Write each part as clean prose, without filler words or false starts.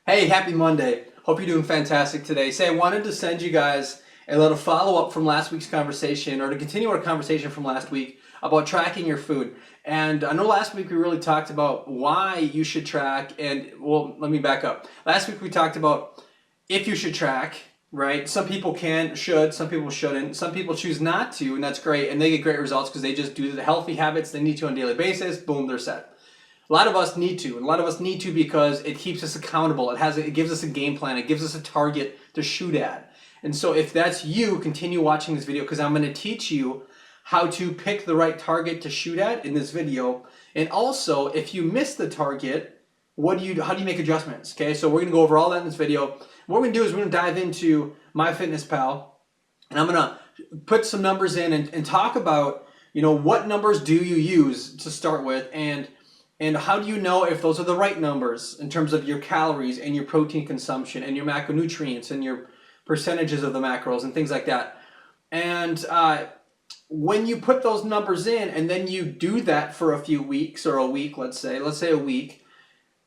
Hey, happy Monday. Hope you're doing fantastic today. I wanted to send you guys a little follow-up from last week's conversation, or to continue our conversation from last week about tracking your food. And I know last week we really talked about why you should track, and well, let me back up. Last week we talked about if you should track, right? Some people should, some people shouldn't. Some people choose not to, and that's great, and they get great results because they just do the healthy habits they need to on a daily basis. Boom, they're set. A lot of us need to, and a lot of us need to because it keeps us accountable. It gives us a game plan. It gives us a target to shoot at. And so if that's you, continue watching this video because I'm going to teach you how to pick the right target to shoot at in this video. And also, if you miss the target, how do you make adjustments? Okay, so we're going to go over all that in this video. What we're going to do is we're going to dive into MyFitnessPal, and I'm going to put some numbers in and talk about, what numbers do you use to start with, and how do you know if those are the right numbers in terms of your calories and your protein consumption and your macronutrients and your percentages of the macros and things like that. And when you put those numbers in and then you do that for a few weeks or a week, let's say a week,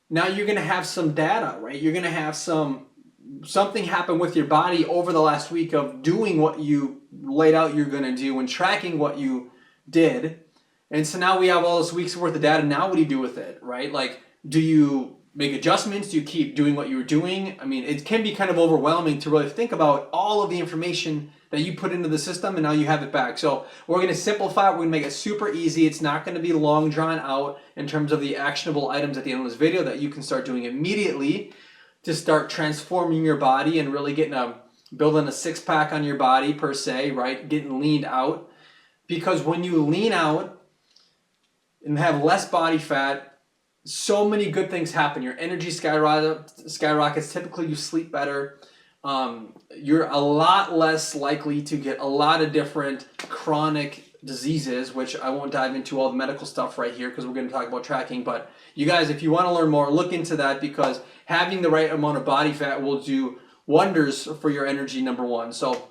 now you're going to have some data, right? You're going to have something happen with your body over the last week of doing what you laid out you're going to do and tracking what you did. And so now we have all this week's worth of data. Now what do you do with it, right? Like, do you make adjustments? Do you keep doing what you were doing? I mean, it can be kind of overwhelming to really think about all of the information that you put into the system and now you have it back. So we're going to simplify it. We're going to make it super easy. It's not going to be long drawn out in terms of the actionable items at the end of this video that you can start doing immediately to start transforming your body and really building a six-pack on your body per se, right? Getting leaned out. Because when you lean out and have less body fat, so many good things happen. Your energy skyrockets. Typically, you sleep better. You're a lot less likely to get a lot of different chronic diseases, which I won't dive into all the medical stuff right here because we're going to talk about tracking. But you guys, if you want to learn more, look into that because having the right amount of body fat will do wonders for your energy, number one. So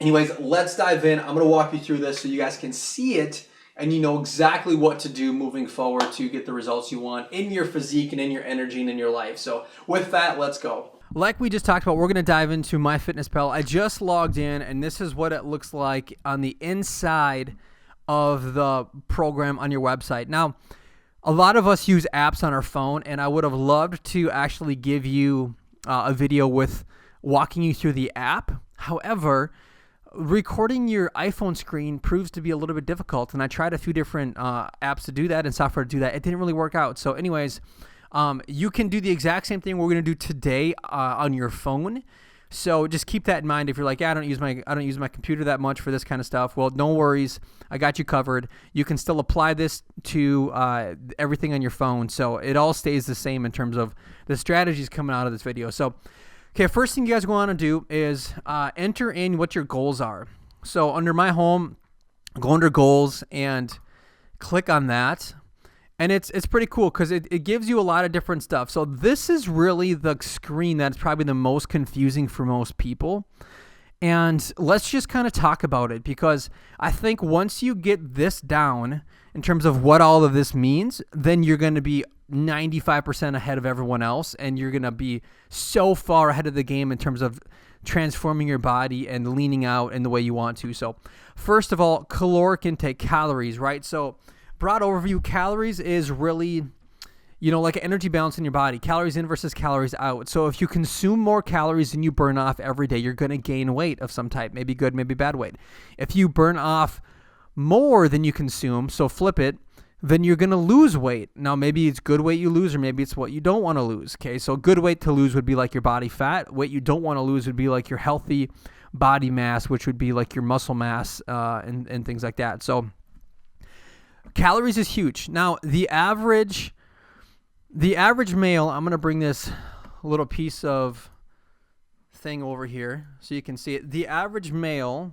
anyways, let's dive in. I'm going to walk you through this so you guys can see it and you know exactly what to do moving forward to get the results you want in your physique and in your energy and in your life. So with that, let's go. Like we just talked about, we're going to dive into MyFitnessPal. I just logged in, and this is what it looks like on the inside of the program on your website. Now, a lot of us use apps on our phone, and I would have loved to actually give you a video with walking you through the app. However, recording your iPhone screen proves to be a little bit difficult, and I tried a few different apps to do that and software to do that. It didn't really work out. So anyways, you can do the exact same thing we're going to do today on your phone. So just keep that in mind. If you're like, yeah, I don't use my computer that much for this kind of stuff. Well, no worries. I got you covered. You can still apply this to everything on your phone. So it all stays the same in terms of the strategies coming out of this video. So okay, first thing you guys want to do is enter in what your goals are. So under my home, go under goals and click on that. And it's pretty cool because it gives you a lot of different stuff. So this is really the screen that's probably the most confusing for most people. And let's just kind of talk about it because I think once you get this down in terms of what all of this means, then you're going to be 95% ahead of everyone else, and you're going to be so far ahead of the game in terms of transforming your body and leaning out in the way you want to. So first of all, caloric intake, calories, right? So broad overview, calories is really, like an energy balance in your body, calories in versus calories out. So if you consume more calories than you burn off every day, you're going to gain weight of some type, maybe good, maybe bad weight. If you burn off more than you consume, so flip it, then you're going to lose weight. Now, maybe it's good weight you lose, or maybe it's what you don't want to lose. Okay, so good weight to lose would be like your body fat. Weight you don't want to lose would be like your healthy body mass, which would be like your muscle mass and things like that. So calories is huge. Now, the average male, I'm going to bring this little piece of thing over here so you can see it. The average male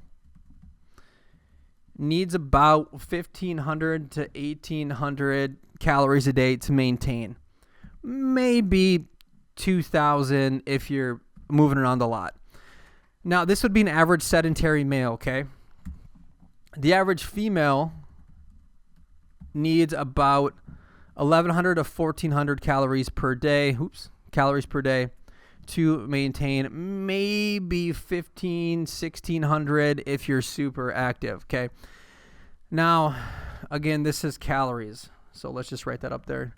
needs about 1,500 to 1,800 calories a day to maintain. Maybe 2,000 if you're moving around a lot. Now, this would be an average sedentary male, okay? The average female needs about 1,100 to 1,400 calories per day. Calories per day to maintain maybe 1,600 if you're super active, okay? Now, again, this is calories, so let's just write that up there.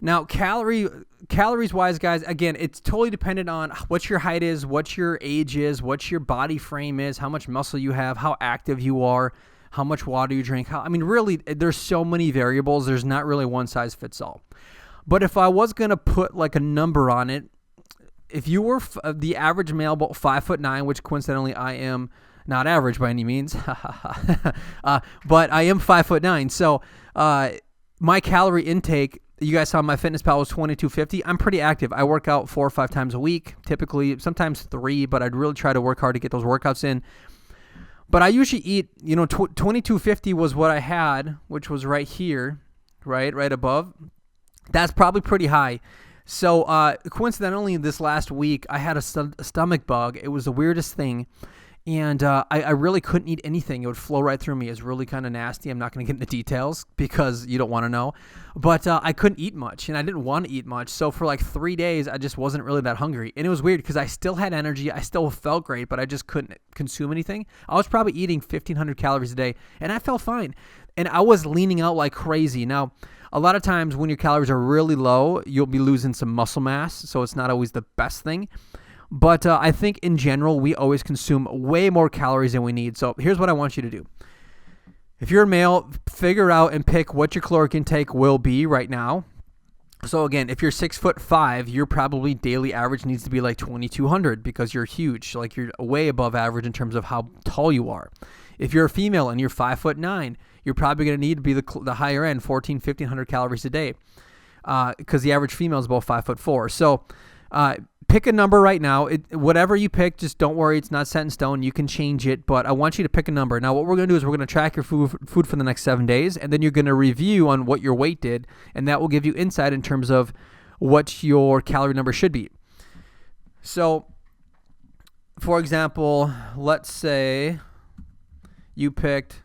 Now, calories-wise, guys, again, it's totally dependent on what your height is, what your age is, what your body frame is, how much muscle you have, how active you are, how much water you drink. Really, there's so many variables. There's not really one size fits all. But if I was going to put like a number on it, if you were the average male, about 5'9", which coincidentally I am not average by any means, but I am 5'9". So my calorie intake, you guys saw MyFitnessPal was 2250. I'm pretty active. I work out 4 or 5 times a week, typically, sometimes 3, but I'd really try to work hard to get those workouts in. But I usually eat, 2250 was what I had, which was right here, right above. That's probably pretty high. So coincidentally, this last week, I had a stomach bug. It was the weirdest thing. And I really couldn't eat anything. It would flow right through me. It's really kind of nasty. I'm not going to get into details because you don't want to know. But I couldn't eat much, and I didn't want to eat much. So for like 3 days, I just wasn't really that hungry. And it was weird because I still had energy. I still felt great, but I just couldn't consume anything. I was probably eating 1,500 calories a day, and I felt fine. And I was leaning out like crazy. Now, a lot of times when your calories are really low, you'll be losing some muscle mass, so it's not always the best thing. But I think in general, we always consume way more calories than we need. So here's what I want you to do. If you're a male, figure out and pick what your caloric intake will be right now. So again, if you're 6'5", your probably daily average needs to be like 2,200 because you're huge. Like you're way above average in terms of how tall you are. If you're a female and you're 5'9", you're probably going to need to be the higher end, 1,500 calories a day, because the average female is about 5'4". So pick a number right now. Whatever you pick, just don't worry. It's not set in stone. You can change it, but I want you to pick a number. Now, what we're going to do is we're going to track your food for the next 7 days, and then you're going to review on what your weight did, and that will give you insight in terms of what your calorie number should be. So, for example, let's say you picked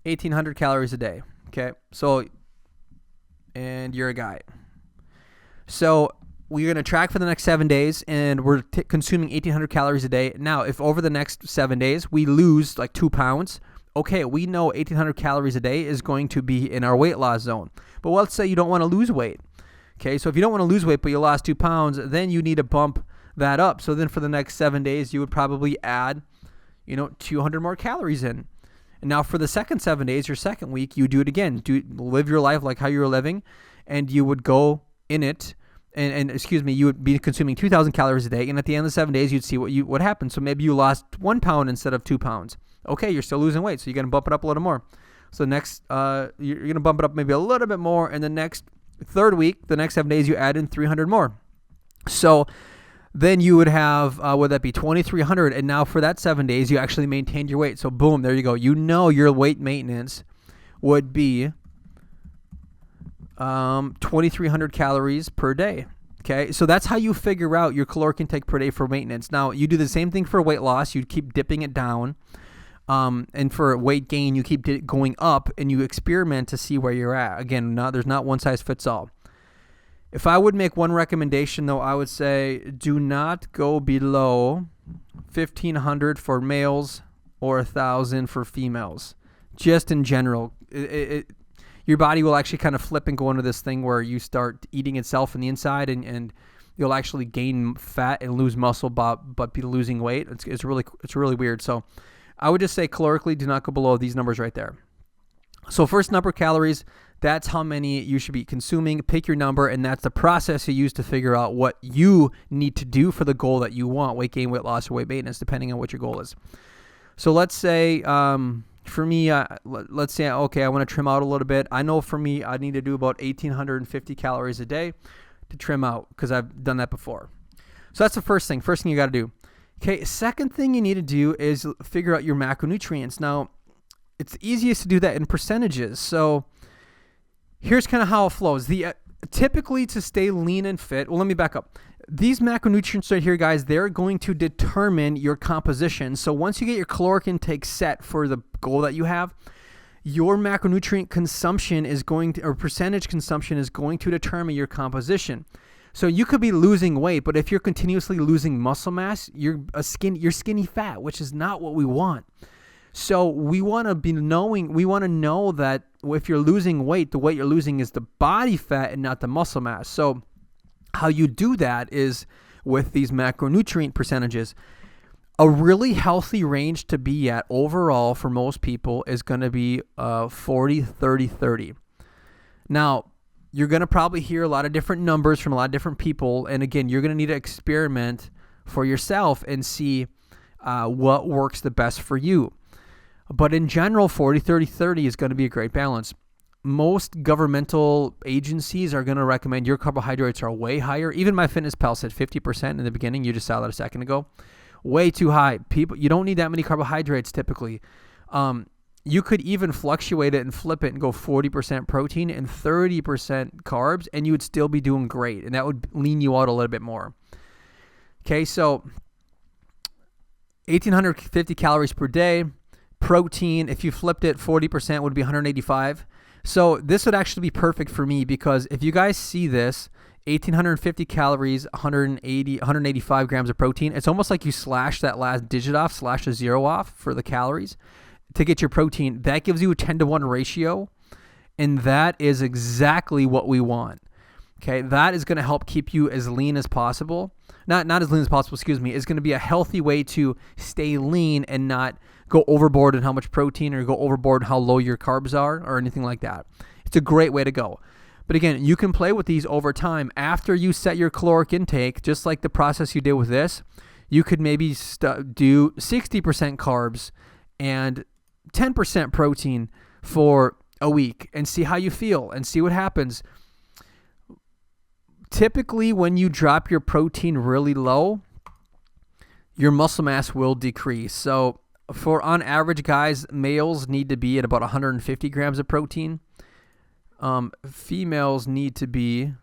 1,800 calories a day, okay? So, and you're a guy. So, we're going to track for the next 7 days, and we're consuming 1,800 calories a day. Now, if over the next 7 days we lose like 2 pounds, okay, we know 1,800 calories a day is going to be in our weight loss zone. But let's say you don't want to lose weight. Okay, so if you don't want to lose weight but you lost 2 pounds, then you need to bump that up. So then for the next 7 days, you would probably add, 200 more calories in. And now for the second 7 days, your second week, you do it again. Live your life like how you were living, and you would go in it. And you would be consuming 2,000 calories a day, and at the end of the 7 days, you'd see what happened. So maybe you lost 1 pound instead of 2 pounds. Okay, you're still losing weight, so you're going to bump it up a little more. So next, you're going to bump it up maybe a little bit more, and the next third week, the next 7 days, you add in 300 more. So then you would have, would that be 2,300? And now for that 7 days, you actually maintained your weight. So boom, there you go. Your weight maintenance would be 2,300 calories per day. Okay, so that's how you figure out your caloric intake per day for maintenance. Now, you do the same thing for weight loss. You keep dipping it down. And for weight gain, you keep going up, and you experiment to see where you're at. Again, there's not one size fits all. If I would make one recommendation, though, I would say do not go below 1,500 for males or 1,000 for females. Just in general, your body will actually kind of flip and go into this thing where you start eating itself on the inside, and you'll actually gain fat and lose muscle, but be losing weight. It's really weird. So I would just say calorically, do not go below these numbers right there. So first number, calories, that's how many you should be consuming. Pick your number, and that's the process you use to figure out what you need to do for the goal that you want, weight gain, weight loss, or weight maintenance, depending on what your goal is. So let's say, for me, let's say, okay, I want to trim out a little bit. I know for me, I need to do about 1,850 calories a day to trim out because I've done that before. So that's the first thing you got to do. Okay, second thing you need to do is figure out your macronutrients. Now, it's easiest to do that in percentages. So here's kind of how it flows. Typically to stay lean and fit, well, let me back up. These macronutrients right here, guys, they're going to determine your composition. So once you get your caloric intake set for the goal that you have, your macronutrient consumption or percentage consumption is going to determine your composition. So you could be losing weight, but if you're continuously losing muscle mass, you're skinny fat, which is not what we want. So we want to know that if you're losing weight, the weight you're losing is the body fat and not the muscle mass. So how you do that is with these macronutrient percentages. A really healthy range to be at overall for most people is going to be 40, 30, 30. Now, you're going to probably hear a lot of different numbers from a lot of different people. And again, you're going to need to experiment for yourself and see what works the best for you. But in general, 40, 30, 30 is going to be a great balance. Most governmental agencies are going to recommend your carbohydrates are way higher. Even MyFitnessPal said 50% in the beginning. You just saw that a second ago. Way too high. People, you don't need that many carbohydrates typically. You could even fluctuate it and flip it and go 40% protein and 30% carbs, and you would still be doing great, and that would lean you out a little bit more. Okay, so 1,850 calories per day. Protein, if you flipped it, 40% would be 185. So this would actually be perfect for me because if you guys see this, 1,850 calories, 185 grams of protein, it's almost like you slash that last digit off, slash a zero off for the calories to get your protein. That gives you a 10-to-1 ratio, and that is exactly what we want. Okay, that is going to help keep you as lean as possible. Not as lean as possible, excuse me. It's going to be a healthy way to stay lean and not go overboard in how much protein or go overboard in how low your carbs are or anything like that. It's a great way to go. But again, you can play with these over time. After you set your caloric intake, just like the process you did with this, you could maybe do 60% carbs and 10% protein for a week and see how you feel and see what happens. Typically, when you drop your protein really low, your muscle mass will decrease. So for on average, guys, males need to be at about 150 grams of protein. Females need to be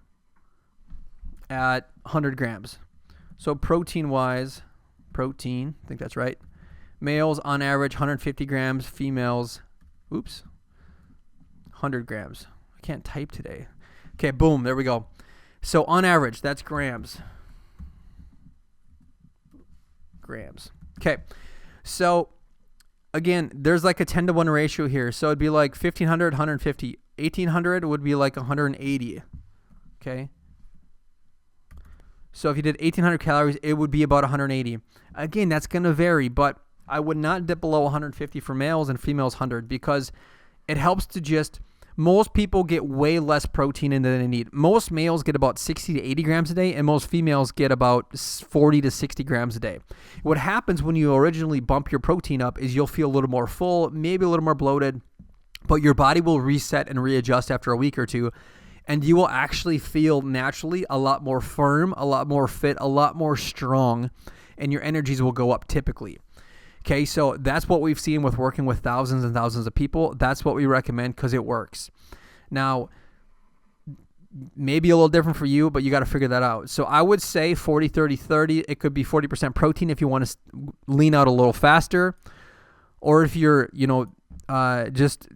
at 100 grams. So protein-wise, I think that's right. Males on average 150 grams, females, 100 grams. I can't type today. Okay, boom, there we go. So on average, that's grams. Okay, so again, there's like a 10-to-1 ratio here. So it'd be like 1,500, 150. 1,800 would be like 180. Okay. So if you did 1,800 calories, it would be about 180. Again, that's going to vary, but I would not dip below 150 for males and females 100 because it helps to just, most people get way less protein in than they need. Most males get about 60 to 80 grams a day, and most females get about 40 to 60 grams a day. What happens when you originally bump your protein up is you'll feel a little more full, maybe a little more bloated, but your body will reset and readjust after a week or two, and you will actually feel naturally a lot more firm, a lot more fit, a lot more strong, and your energies will go up typically. Okay, so that's what we've seen with working with thousands and thousands of people. That's what we recommend because it works. Now, maybe a little different for you, but you got to figure that out. So I would say 40, 30, 30. It could be 40% protein if you want to lean out a little faster, or if you're, just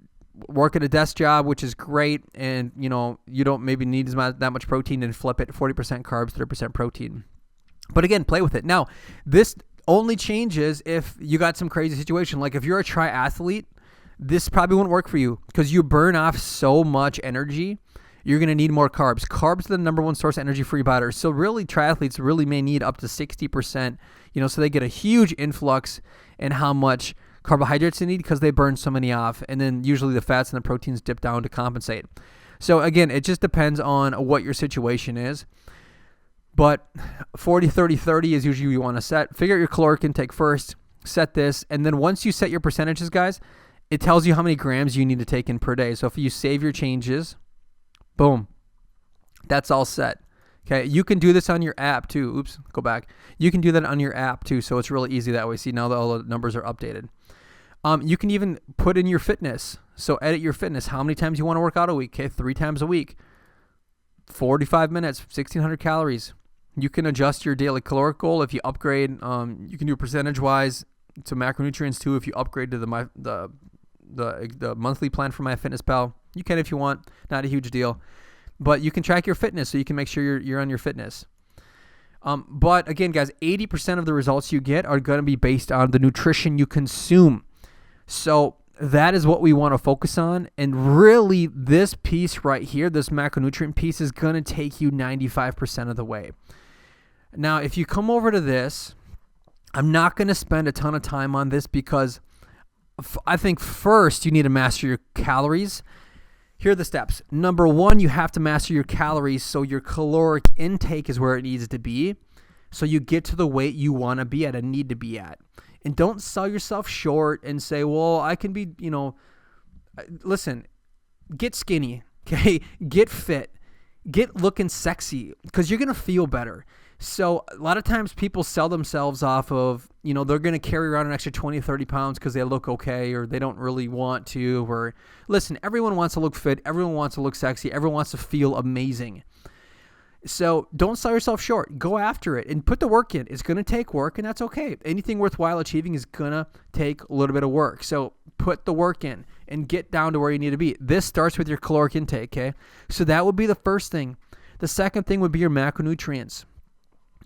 work at a desk job, which is great, and you don't maybe need that much protein, and flip it 40% carbs, 30% protein. But again, play with it. Now, this only changes if you got some crazy situation. Like if you're a triathlete, this probably won't work for you because you burn off so much energy. You're going to need more carbs. Carbs are the number one source of energy for your body. So really, triathletes really may need up to 60%, so they get a huge influx in how much carbohydrates they need because they burn so many off. And then usually the fats and the proteins dip down to compensate. So again, it just depends on what your situation is. But 40, 30, 30 is usually what you want to set. Figure out your caloric intake first, set this, and then once you set your percentages, guys, it tells you how many grams you need to take in per day. So if you save your changes, boom, that's all set. Okay, you can do this on your app too. Oops, go back. You can do that on your app too, so it's really easy that way. See, now that all the numbers are updated. You can even put in your fitness. So edit your fitness. How many times you want to work out a week? Okay, 3 times a week. 45 minutes, 1,600 calories. You can adjust your daily caloric goal if you upgrade. You can do percentage-wise to macronutrients too if you upgrade to the monthly plan for MyFitnessPal. You can if you want. Not a huge deal. but you can track your fitness so you can make sure you're on your fitness. But again, guys, 80% of the results you get are going to be based on the nutrition you consume. So that is what we want to focus on. And really, this piece right here, this macronutrient piece, is going to take you 95% of the way. Now, if you come over to this, I'm not going to spend a ton of time on this because I think first you need to master your calories. Here are the steps. Number one, you have to master your calories so your caloric intake is where it needs to be, so you get to the weight you want to be at and need to be at. And don't sell yourself short and say, well, I can be, listen, get skinny, okay? Get fit, get looking sexy, because you're going to feel better. So a lot of times people sell themselves off of, they're going to carry around an extra 20, 30 pounds because they look okay or they don't really want to. Or listen, everyone wants to look fit. Everyone wants to look sexy. Everyone wants to feel amazing. So don't sell yourself short. Go after it and put the work in. It's going to take work, and that's okay. Anything worthwhile achieving is going to take a little bit of work. So put the work in and get down to where you need to be. This starts with your caloric intake, okay? So that would be the first thing. The second thing would be your macronutrients.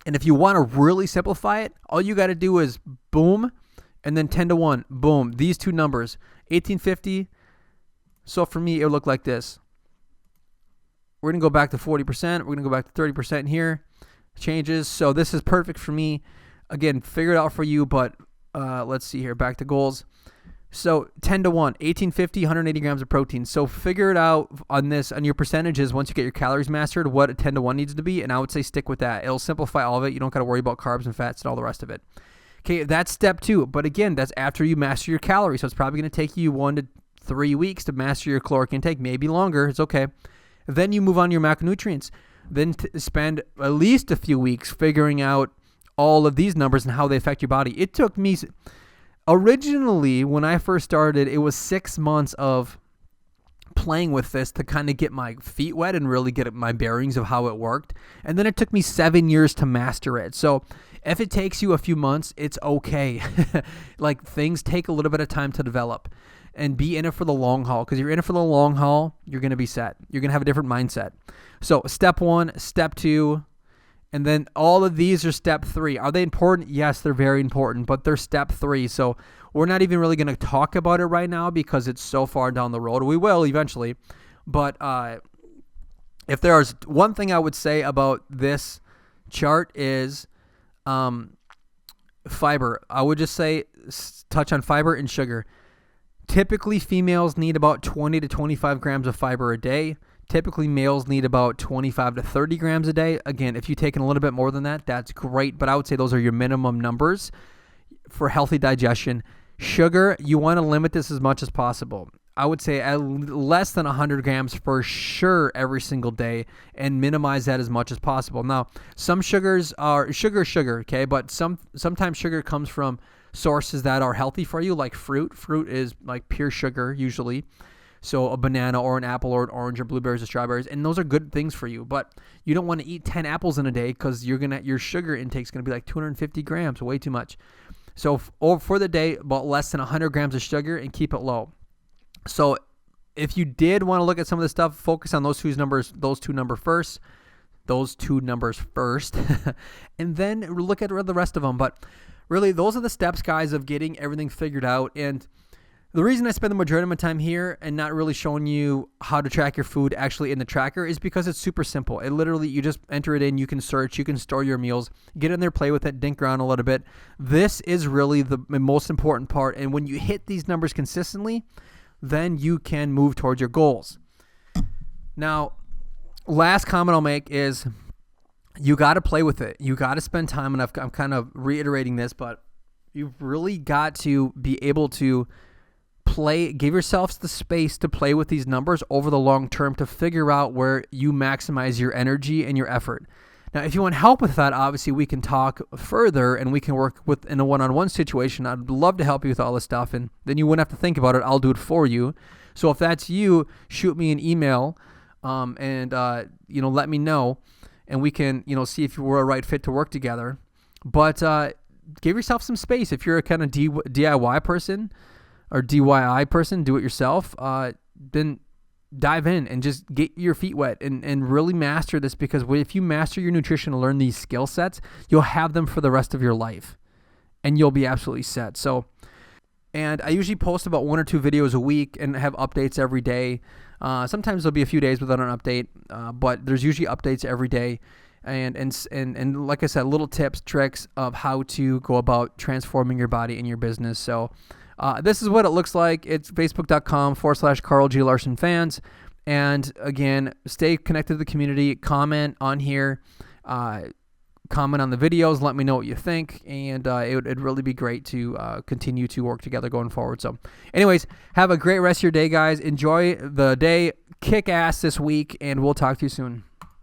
And if you want to really simplify it, all you got to do is boom, and then 10-1, boom. These two numbers, 1850. So for me, it would look like this. We're going to go back to 40%. We're going to go back to 30% here. Changes. So this is perfect for me. Again, figure it out for you, but let's see here. Back to goals. So 10-1, 1850, 180 grams of protein. So figure it out on your percentages once you get your calories mastered, what a 10-1 needs to be, and I would say stick with that. It'll simplify all of it. You don't got to worry about carbs and fats and all the rest of it. Okay, that's step 2. But again, that's after you master your calories. So it's probably going to take you 1 to 3 weeks to master your caloric intake, maybe longer. It's okay. Then you move on to your macronutrients. Then spend at least a few weeks figuring out all of these numbers and how they affect your body. It took me... Originally, when I first started, it was 6 months of playing with this to kind of get my feet wet and really get my bearings of how it worked. And then it took me 7 years to master it. So if it takes you a few months, it's okay. Like, things take a little bit of time to develop, and be in it for the long haul. Because you're in it for the long haul, you're going to be set. You're going to have a different mindset. So step 1, step 2, and then all of these are step 3. Are they important? Yes, they're very important, but they're step 3. So we're not even really going to talk about it right now because it's so far down the road. We will eventually. But if there's one thing I would say about this chart is fiber. I would just say touch on fiber and sugar. Typically, females need about 20 to 25 grams of fiber a day. Typically, males need about 25 to 30 grams a day. Again, if you're taking a little bit more than that, that's great. But I would say those are your minimum numbers for healthy digestion. Sugar, you want to limit this as much as possible. I would say at less than 100 grams for sure every single day, and minimize that as much as possible. Now, some sugars are sugar, okay? But sometimes sugar comes from sources that are healthy for you, like fruit. Fruit is like pure sugar usually. So a banana or an apple or an orange or blueberries or strawberries, and those are good things for you. But you don't want to eat 10 apples in a day because your sugar intake is going to be like 250 grams, way too much. So for the day, about less than 100 grams of sugar, and keep it low. So if you did want to look at some of this stuff, focus on those two numbers first, and then look at the rest of them. But really, those are the steps, guys, of getting everything figured out. And the reason I spend the majority of my time here and not really showing you how to track your food actually in the tracker is because it's super simple. It literally, you just enter it in, you can search, you can store your meals, get in there, play with it, dink around a little bit. This is really the most important part. And when you hit these numbers consistently, then you can move towards your goals. Now, last comment I'll make is you got to play with it. You got to spend time, and I'm kind of reiterating this, but you've really got to be able to give yourselves the space to play with these numbers over the long term to figure out where you maximize your energy and your effort. Now, if you want help with that, obviously we can talk further and we can work in a one-on-one situation. I'd love to help you with all this stuff, and then you wouldn't have to think about it. I'll do it for you. So if that's you, shoot me an email and let me know, and we can see if we're a right fit to work together. But give yourself some space. If you're a kind of DIY person, or DIY person, do it yourself, then dive in and just get your feet wet and really master this, because if you master your nutrition and learn these skill sets, you'll have them for the rest of your life and you'll be absolutely set. So, and I usually post about 1 or 2 videos a week and have updates every day. Sometimes there'll be a few days without an update, but there's usually updates every day. And like I said, little tips, tricks of how to go about transforming your body and your business. So this is what it looks like. It's facebook.com/Karl G. Larson fans. And again, stay connected to the community, comment on here, comment on the videos, let me know what you think, and it'd really be great to continue to work together going forward. So anyways, have a great rest of your day, guys. Enjoy the day, kick ass this week, and we'll talk to you soon.